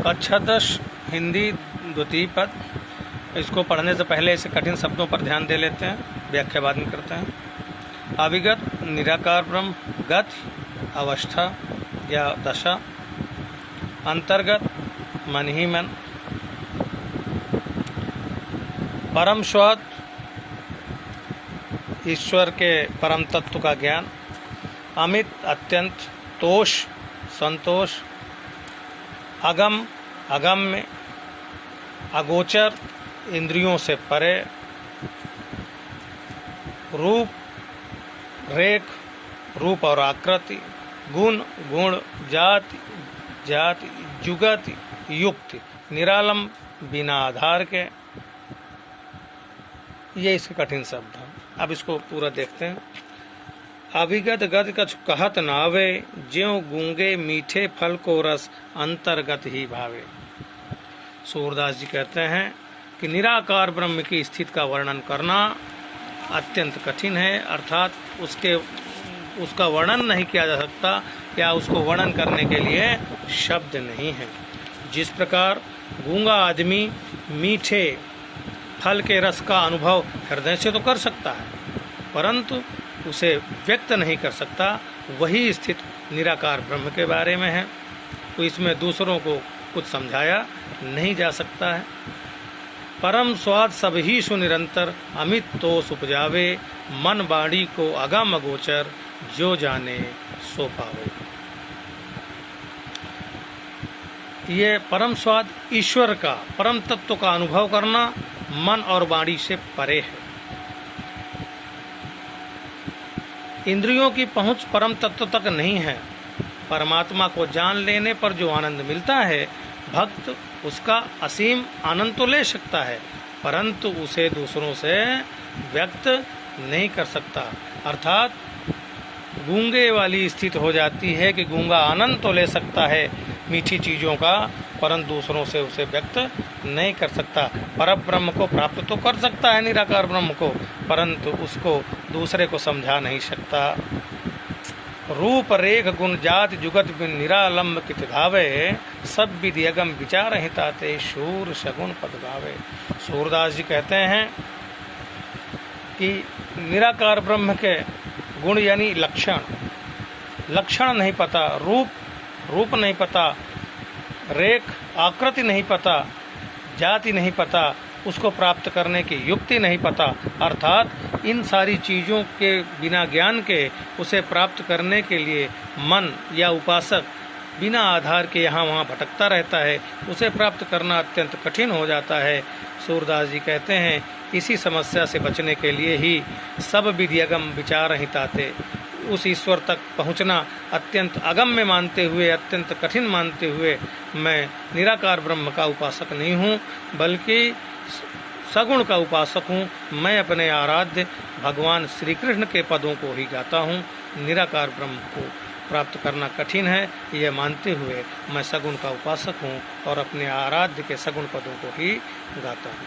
पक्षादश हिंदी द्वितीय पद। इसको पढ़ने से पहले इसे कठिन शब्दों पर ध्यान दे लेते हैं, व्याख्या बाद में करते हैं। अविगत निराकार ब्रह्म, गति अवस्था या दशा, अंतर्गत मन ही मन, परम स्वाद ईश्वर के परम तत्व का ज्ञान, अमित अत्यंत, तोष संतोष, अगम अगम्य, अगोचर इंद्रियों से परे, रूप रेख रूप और आकृति, गुण गुण, जाति जाति, जुगति युक्ति, निरालंब बिना आधार के। ये इसके कठिन शब्द हैं। अब इसको पूरा देखते हैं। अविगत गत कछु कहत नावे, ज्यों गूंगे मीठे फल को रस अंतर्गत ही भावे। सूरदास जी कहते हैं कि निराकार ब्रह्म की स्थिति का वर्णन करना अत्यंत कठिन है, अर्थात उसका वर्णन नहीं किया जा सकता या उसको वर्णन करने के लिए शब्द नहीं है। जिस प्रकार गूंगा आदमी मीठे फल के रस का अनुभव हृदय से तो कर सकता है, परंतु उसे व्यक्त नहीं कर सकता, वही स्थिति निराकार ब्रह्म के बारे में है। तो इसमें दूसरों को कुछ समझाया नहीं जा सकता है। परम स्वाद सब ही सुनिरंतर, अमित तोष उपजावे, मन बाणी को अगम अगोचर, जो जाने सो पावे। ये परम स्वाद ईश्वर का, परम तत्व का अनुभव करना मन और वाणी से परे है। इंद्रियों की पहुंच परम तत्व तक नहीं है। परमात्मा को जान लेने पर जो आनंद मिलता है, भक्त उसका असीम आनंद तो ले सकता है, परंतु उसे दूसरों से व्यक्त नहीं कर सकता। अर्थात गूंगे वाली स्थिति हो जाती है कि गूंगा आनंद तो ले सकता है मीठी चीजों का, परंतु दूसरों से उसे व्यक्त नहीं कर सकता। परम ब्रह्म को प्राप्त तो कर सकता है निराकार ब्रह्म को, परंतु उसको दूसरे को समझा नहीं सकता। रूप रेख गुण जाति जुगत बिन निरालंब कित धावे, सब विधि अगम विचार हिताते, शूर सगुण पद गावे। सूरदास जी कहते हैं कि निराकार ब्रह्म के गुण यानी लक्षण नहीं पता, रूप नहीं पता, रेख आकृति नहीं पता, जाति नहीं पता, उसको प्राप्त करने की युक्ति नहीं पता। अर्थात इन सारी चीज़ों के बिना ज्ञान के उसे प्राप्त करने के लिए मन या उपासक बिना आधार के यहाँ वहाँ भटकता रहता है, उसे प्राप्त करना अत्यंत कठिन हो जाता है। सूरदास जी कहते हैं इसी समस्या से बचने के लिए ही सब विधि अगम विचार हिताते, उस ईश्वर तक पहुँचना अत्यंत अगम्य मानते हुए, अत्यंत कठिन मानते हुए मैं निराकार ब्रह्म का उपासक नहीं हूँ, बल्कि सगुण का उपासक हूँ। मैं अपने आराध्य भगवान श्री कृष्ण के पदों को ही गाता हूँ। निराकार ब्रह्म को प्राप्त करना कठिन है, यह मानते हुए मैं सगुण का उपासक हूँ और अपने आराध्य के सगुण पदों को ही गाता हूँ।